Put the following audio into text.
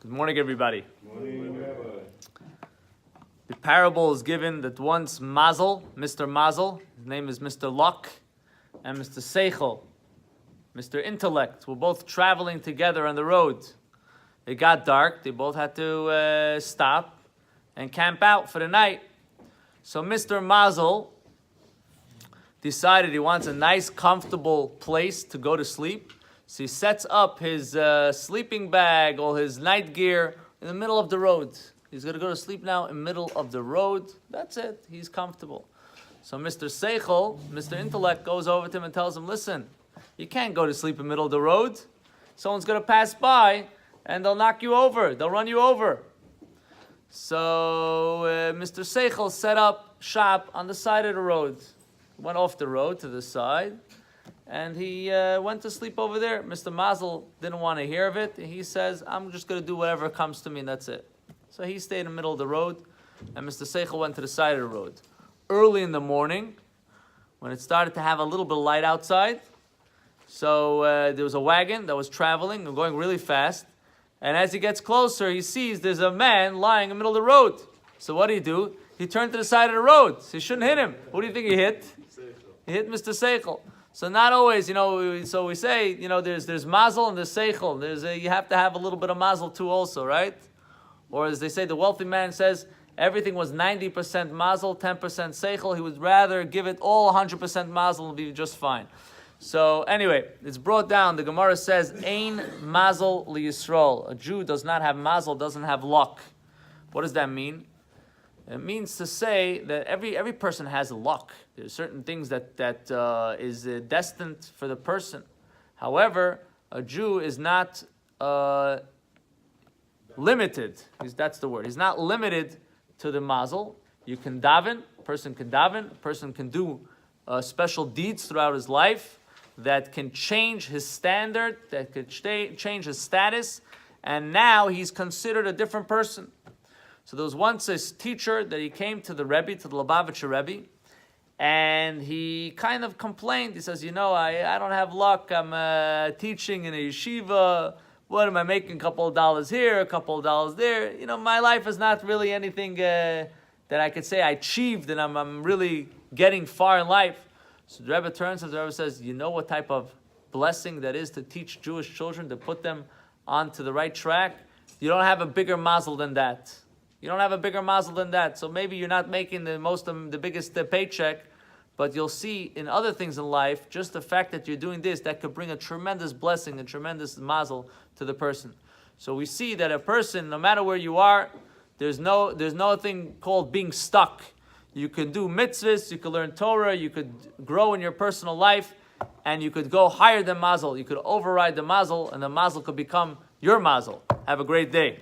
Good morning, everybody. Good morning. The parable is given that once Mazel, Mr. Mazel, his name is Mr. Luck, and Mr. Seichel, Mr. Intellect, were both traveling together on the road. It got dark. They both had to stop and camp out for the night. So Mr. Mazel decided he wants a nice, comfortable place to go to sleep. So he sets up his sleeping bag, all his night gear in the middle of the road. He's going to go to sleep now in the middle of the road. That's it. He's comfortable. So Mr. Seichel, Mr. Intellect, goes over to him and tells him, listen, you can't go to sleep in the middle of the road. Someone's going to pass by and they'll knock you over. They'll run you over. So Mr. Seichel set up shop on the side of the road. Went off the road to the side. And he went to sleep over there. Mr. Mazel didn't want to hear of it. He says, I'm just going to do whatever comes to me and that's it. So he stayed in the middle of the road, and Mr. Seichel went to the side of the road. Early in the morning, when it started to have a little bit of light outside, so there was a wagon that was traveling and going really fast. And as he gets closer, he sees there's a man lying in the middle of the road. So what do? He turned to the side of the road. So he shouldn't hit him. Who do you think he hit? He hit Mr. Seichel. So not always, so we say, there's mazel and there's seichel. You have to have a little bit of mazel too also, right? Or as they say, the wealthy man says, everything was 90% mazel, 10% seichel. He would rather give it all 100% mazel and be just fine. So anyway, it's brought down. The Gemara says, Ein mazel li Yisrael. A Jew does not have mazel, doesn't have luck. What does that mean? It means to say that every person has luck. There's certain things that is destined for the person. However, a Jew is not limited. That's the word. He's not limited to the mazel. You can daven. A person can daven. A person can do special deeds throughout his life that can change his standard, that could change his status, and now he's considered a different person. So there was once a teacher that he came to the Rabbi, to the Lubavitcher Rabbi, and he kind of complained. He says, I don't have luck. I'm teaching in a yeshiva. What am I making? A couple of dollars here, a couple of dollars there. My life is not really anything that I could say I achieved, and I'm really getting far in life. So the Rebbe turns and the Rebbe says, you know what type of blessing that is to teach Jewish children, to put them onto the right track? You don't have a bigger mazel than that. You don't have a bigger mazel than that. So maybe you're not making the biggest paycheck, but you'll see in other things in life, just the fact that you're doing this, that could bring a tremendous blessing, a tremendous mazel to the person. So we see that a person, no matter where you are, there's nothing called being stuck. You can do mitzvahs, you could learn Torah, you could grow in your personal life, and you could go higher than mazel. You could override the mazel, and the mazel could become your mazel. Have a great day.